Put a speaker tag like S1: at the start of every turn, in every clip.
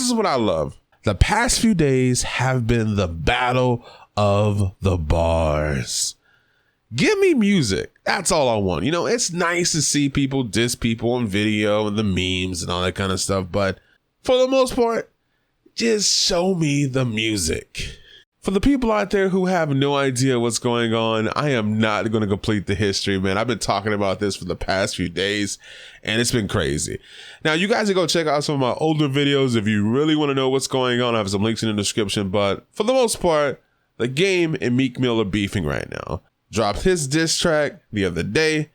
S1: is what I love. The past few days have been the battle of the bars. Give me music. That's all I want. You know, it's nice to see people diss people on video and the memes and all that kind of stuff. But for the most part, just show me the music. For the people out there who have no idea what's going on, I am not going to complete the history, man. I've been talking about this for the past few days, and it's been crazy. Now, you guys can go check out some of my older videos if you really want to know what's going on. I have some links in the description, but for the most part, the Game and Meek Mill are beefing right now. Dropped his diss track the other day.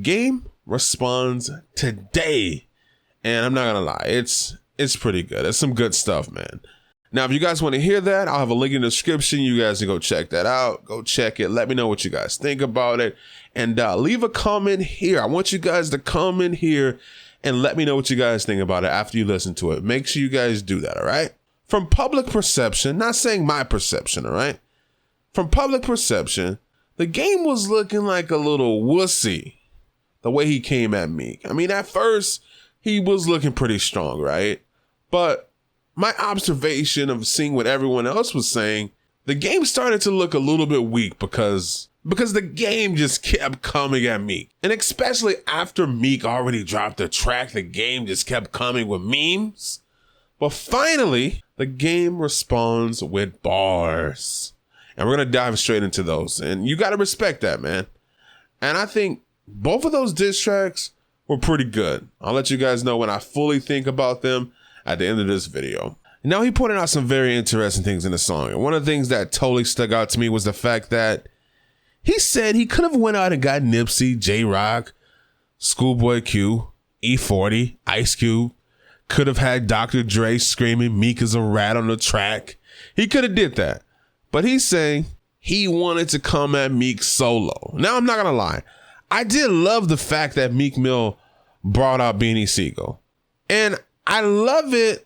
S1: Game responds today, and I'm not going to lie, it's pretty good. It's some good stuff, man. Now, if you guys want to hear that, I'll have a link in the description. You guys can go check that out. Go check it. Let me know what you guys think about it. And leave a comment here. I want you guys to comment here and let me know what you guys think about it after you listen to it. Make sure you guys do that, all right? From public perception, not saying my perception, all right? From public perception, the Game was looking like a little wussy the way he came at Meek. I mean, at first, he was looking pretty strong, right? But my observation of seeing what everyone else was saying, the Game started to look a little bit weak because the Game just kept coming at Meek. And especially after Meek already dropped the track, the Game just kept coming with memes. But finally, the Game responds with bars. And we're going to dive straight into those. And you got to respect that, man. And I think both of those diss tracks were pretty good. I'll let you guys know when I fully think about them at the end of this video. Now, he pointed out some very interesting things in the song. And one of the things that totally stuck out to me was the fact that he said he could have went out and got Nipsey, J-Rock, Schoolboy Q, E40, Ice Cube. Could have had Dr. Dre screaming Meek is a rat on the track. He could have did that. But he's saying he wanted to come at Meek solo. Now, I'm not going to lie. I did love the fact that Meek Mill brought out Beanie Sigel. And I love it.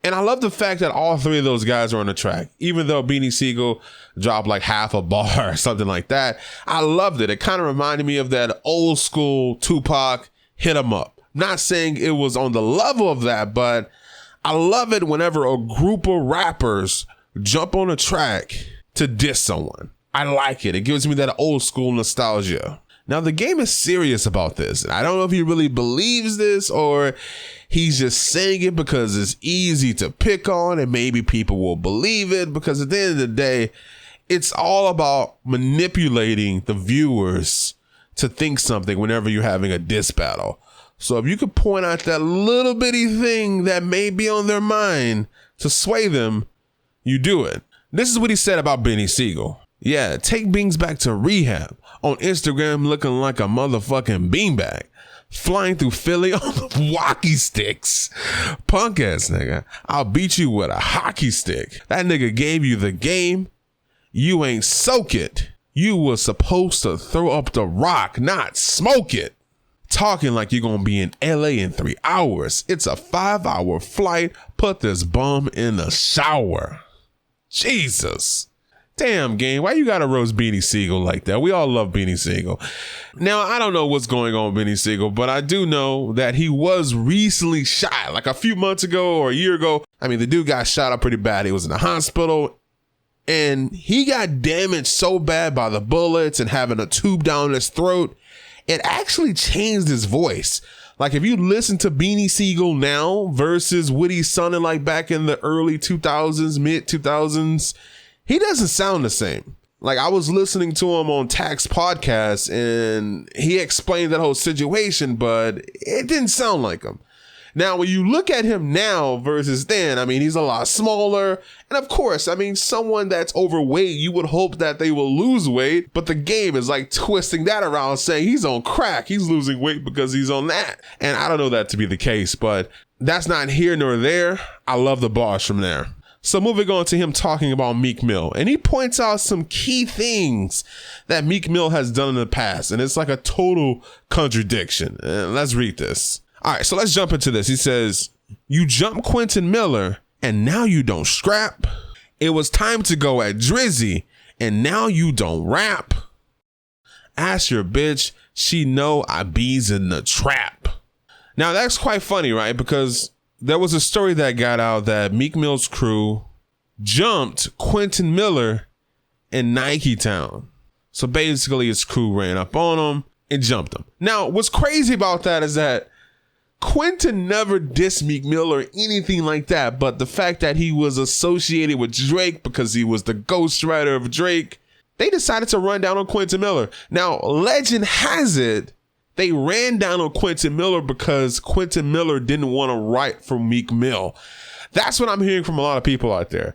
S1: And I love the fact that all three of those guys are on the track, even though Beanie Sigel dropped like half a bar or something like that. I loved it. It kind of reminded me of that old school Tupac Hit 'Em Up. Not saying it was on the level of that, but I love it whenever a group of rappers jump on a track to diss someone. I like it. It gives me that old school nostalgia. Now, the Game is serious about this. And I don't know if he really believes this or he's just saying it because it's easy to pick on and maybe people will believe it, because at the end of the day, it's all about manipulating the viewers to think something whenever you're having a diss battle. So if you could point out that little bitty thing that may be on their mind to sway them, you do it. This is what he said about Beanie Sigel. Yeah, take Beans back to rehab. On Instagram looking like a motherfucking beanbag. Flying through Philly on the walkie sticks. Punk ass nigga. I'll beat you with a hockey stick. That nigga gave you the game. You ain't soak it. You was supposed to throw up the rock, not smoke it. Talking like you're gonna be in LA in 3 hours. It's a 5-hour flight. Put this bum in the shower. Jesus. Damn, Game, why you gotta roast Beanie Sigel like that? We all love Beanie Sigel. Now, I don't know what's going on with Beanie Sigel, but I do know that he was recently shot, like a few months ago or a year ago. I mean, the dude got shot up pretty bad. He was in the hospital, and he got damaged so bad by the bullets and having a tube down his throat, it actually changed his voice. Like, if you listen to Beanie Sigel now versus what he sounded like back in the early 2000s, mid 2000s, he doesn't sound the same. Like, I was listening to him on Tax Podcast and he explained that whole situation, but it didn't sound like him. Now, when you look at him now versus then, I mean, he's a lot smaller. And of course, I mean, someone that's overweight, you would hope that they will lose weight. But the Game is like twisting that around, saying he's on crack. He's losing weight because he's on that. And I don't know that to be the case, but that's not here nor there. I love the bars from there. So moving on to him talking about Meek Mill, and he points out some key things that Meek Mill has done in the past, and it's like a total contradiction. And let's read this. All right, so let's jump into this. He says, you jump Quentin Miller, and now you don't scrap. It was time to go at Drizzy, and now you don't rap. Ask your bitch, she know I bees in the trap. Now that's quite funny, right? Because there was a story that got out that Meek Mill's crew jumped Quentin Miller in Nike Town. So basically his crew ran up on him and jumped him. Now, what's crazy about that is that Quentin never dissed Meek Mill or anything like that, but the fact that he was associated with Drake because he was the ghostwriter of Drake, they decided to run down on Quentin Miller. Now, legend has it, they ran down on Quentin Miller because Quentin Miller didn't want to write for Meek Mill. That's what I'm hearing from a lot of people out there.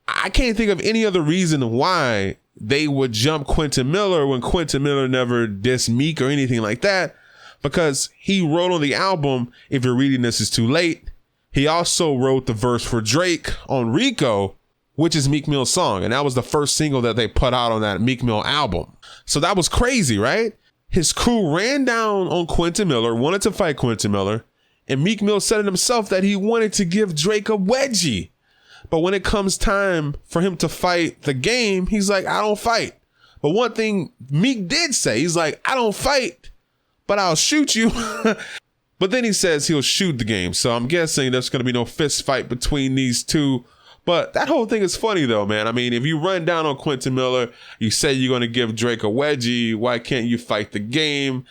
S1: I can't think of any other reason why they would jump Quentin Miller when Quentin Miller never dissed Meek or anything like that, because he wrote on the album, If You're Reading This Is Too Late. He also wrote the verse for Drake on Rico, which is Meek Mill's song. And that was the first single that they put out on that Meek Mill album. So that was crazy, right? His crew ran down on Quentin Miller, wanted to fight Quentin Miller, and Meek Mill said it himself that he wanted to give Drake a wedgie. But when it comes time for him to fight the game, he's like, I don't fight. But one thing Meek did say, he's like, I don't fight, but I'll shoot you. But then he says he'll shoot the game. So I'm guessing there's going to be no fist fight between these two. But that whole thing is funny, though, man. I mean, if you run down on Quentin Miller, you say you're going to give Drake a wedgie. Why can't you fight the game?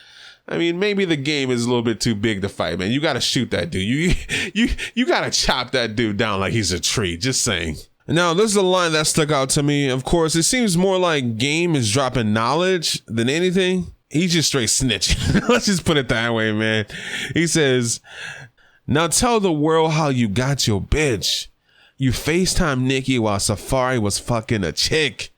S1: I mean, maybe the game is a little bit too big to fight, man. You got to shoot that dude. You got to chop that dude down like he's a tree. Just saying. Now, this is a line that stuck out to me. Of course, it seems more like Game is dropping knowledge than anything. He's just straight snitching. Let's just put it that way, man. He says, now tell the world how you got your bitch. You FaceTime Nicki while Safari was fucking a chick.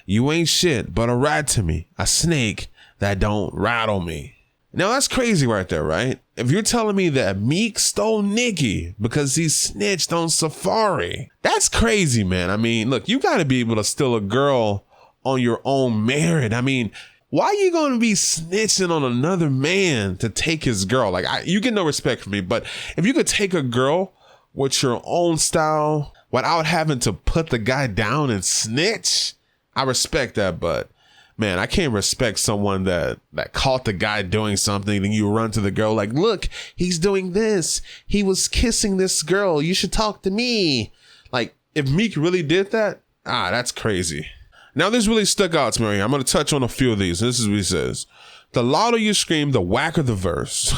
S1: You ain't shit but a rat to me, a snake that don't rattle me. Now that's crazy right there, right? If you're telling me that Meek stole Nicki because he snitched on Safari, that's crazy, man. I mean, look, you got to be able to steal a girl on your own merit. I mean, why are you going to be snitching on another man to take his girl? Like, you get no respect from me, but if you could take a girl with your own style without having to put the guy down and snitch, I respect that. But man, I can't respect someone that caught the guy doing something and you run to the girl like, look, he's doing this. He was kissing this girl. You should talk to me. Like, if Meek really did that, that's crazy. Now, this really stuck out to me. I'm going to touch on a few of these. This is what he says. The louder you scream, the whacker the verse.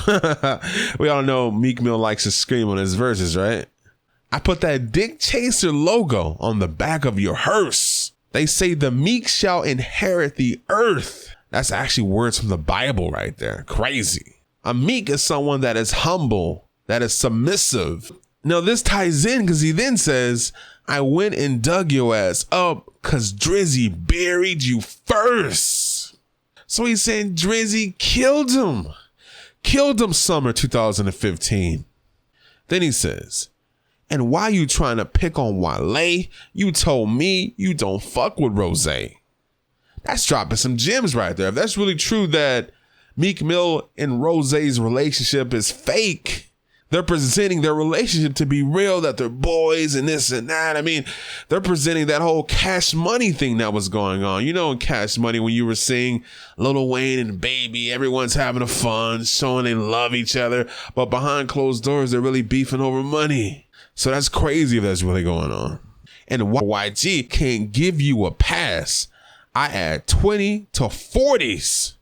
S1: We all know Meek Mill likes to scream on his verses, right? I put that Dick Chaser logo on the back of your hearse. They say the meek shall inherit the earth. That's actually words from the Bible right there. Crazy. A meek is someone that is humble, that is submissive. Now, this ties in because he then says, I went and dug your ass up because Drizzy buried you first. So he's saying Drizzy killed him summer 2015. Then he says, and why you trying to pick on Wale? You told me you don't fuck with Rose. That's dropping some gems right there. If that's really true that Meek Mill and Rose's relationship is fake, they're presenting their relationship to be real, that they're boys and this and that. I mean, they're presenting that whole Cash Money thing that was going on. You know, in Cash Money, when you were seeing Lil Wayne and Baby, everyone's having a fun, showing they love each other. But behind closed doors, they're really beefing over money. So that's crazy if that's really going on. And YG can't give you a pass. I add 20 to 40s.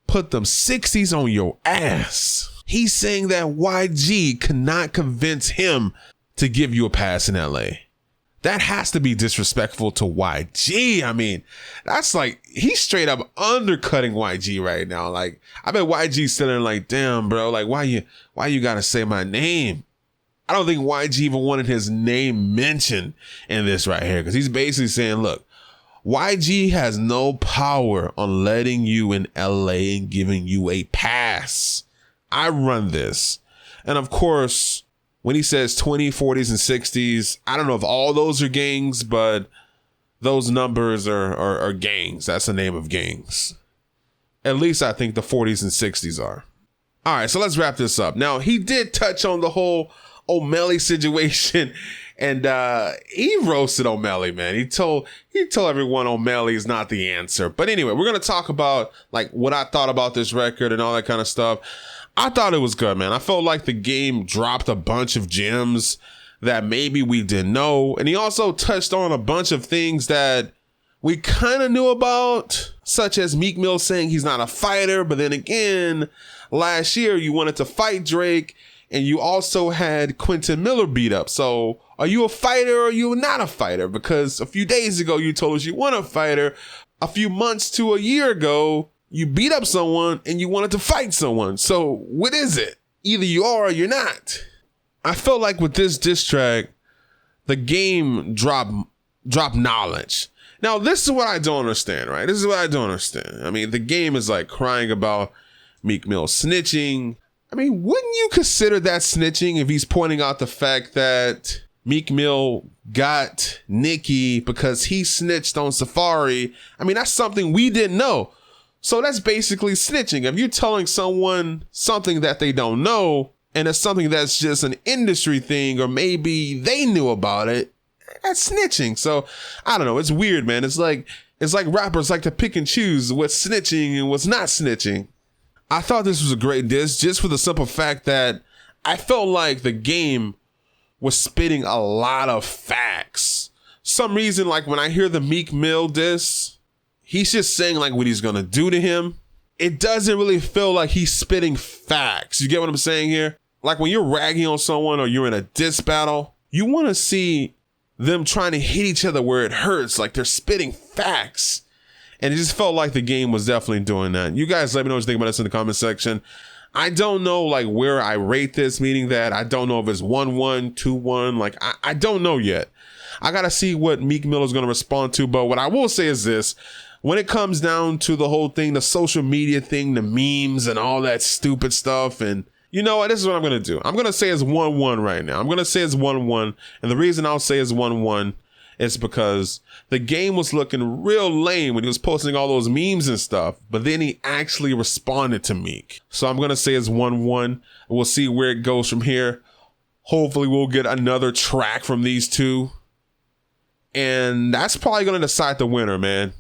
S1: Put them 60s on your ass. He's saying that YG cannot convince him to give you a pass in LA. That has to be disrespectful to YG. I mean, that's like, he's straight up undercutting YG right now. Like, I bet YG's sitting there like, damn, bro, like, why you gotta say my name? I don't think YG even wanted his name mentioned in this right here, because he's basically saying, look, YG has no power on letting you in LA and giving you a pass. I run this. And of course, when he says 20, 40s, and 60s, I don't know if all those are gangs, but those numbers are gangs. That's the name of gangs. At least I think the 40s and 60s are. All right, so let's wrap this up. Now, he did touch on the whole Omelly situation, and he roasted Omelly, man. He told everyone Omelly is not the answer. But anyway, we're going to talk about like what I thought about this record and all that kind of stuff. I thought it was good, man. I felt like the game dropped a bunch of gems that maybe we didn't know. And he also touched on a bunch of things that we kind of knew about, such as Meek Mill saying he's not a fighter. But then again, last year you wanted to fight Drake and you also had Quentin Miller beat up. So are you a fighter or are you not a fighter? Because a few days ago you told us you weren't a fighter. A few months to a year ago, you beat up someone and you wanted to fight someone. So what is it? Either you are or you're not. I felt like with this diss track, the game dropped knowledge. Now, this is what I don't understand, right? This is what I don't understand. I mean, the game is like crying about Meek Mill snitching. I mean, wouldn't you consider that snitching if he's pointing out the fact that Meek Mill got Nicki because he snitched on Safari? I mean, that's something we didn't know. So that's basically snitching. If you're telling someone something that they don't know, and it's something that's just an industry thing, or maybe they knew about it, that's snitching. So I don't know. It's weird, man. It's like rappers like to pick and choose what's snitching and what's not snitching. I thought this was a great diss just for the simple fact that I felt like the game was spitting a lot of facts. Some reason, like when I hear the Meek Mill diss, he's just saying like what he's gonna do to him. It doesn't really feel like he's spitting facts. You get what I'm saying here? Like when you're ragging on someone or you're in a diss battle, you want to see them trying to hit each other where it hurts, like they're spitting facts. And it just felt like the game was definitely doing that. You guys let me know what you think about this in the comment section. I don't know like where I rate this, meaning that I don't know if it's 1-1, 2-1. Like I don't know yet. I got to see what Meek Mill is going to respond to. But what I will say is this. When it comes down to the whole thing, the social media thing, the memes and all that stupid stuff, and you know what, this is what I'm going to do. I'm going to say it's 1-1 right now. I'm going to say it's 1-1. And the reason I'll say it's 1-1 is because the game was looking real lame when he was posting all those memes and stuff, but then he actually responded to Meek. So I'm going to say it's 1-1. We'll see where it goes from here. Hopefully we'll get another track from these two. And that's probably going to decide the winner, man.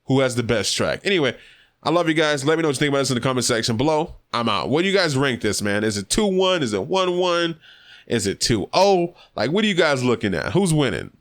S1: Who has the best track? Anyway, I love you guys. Let me know what you think about this in the comment section below. I'm out. What do you guys rank this, man? Is it 2-1? Is it 1-1? Is it 2-0? Like, what are you guys looking at? Who's winning?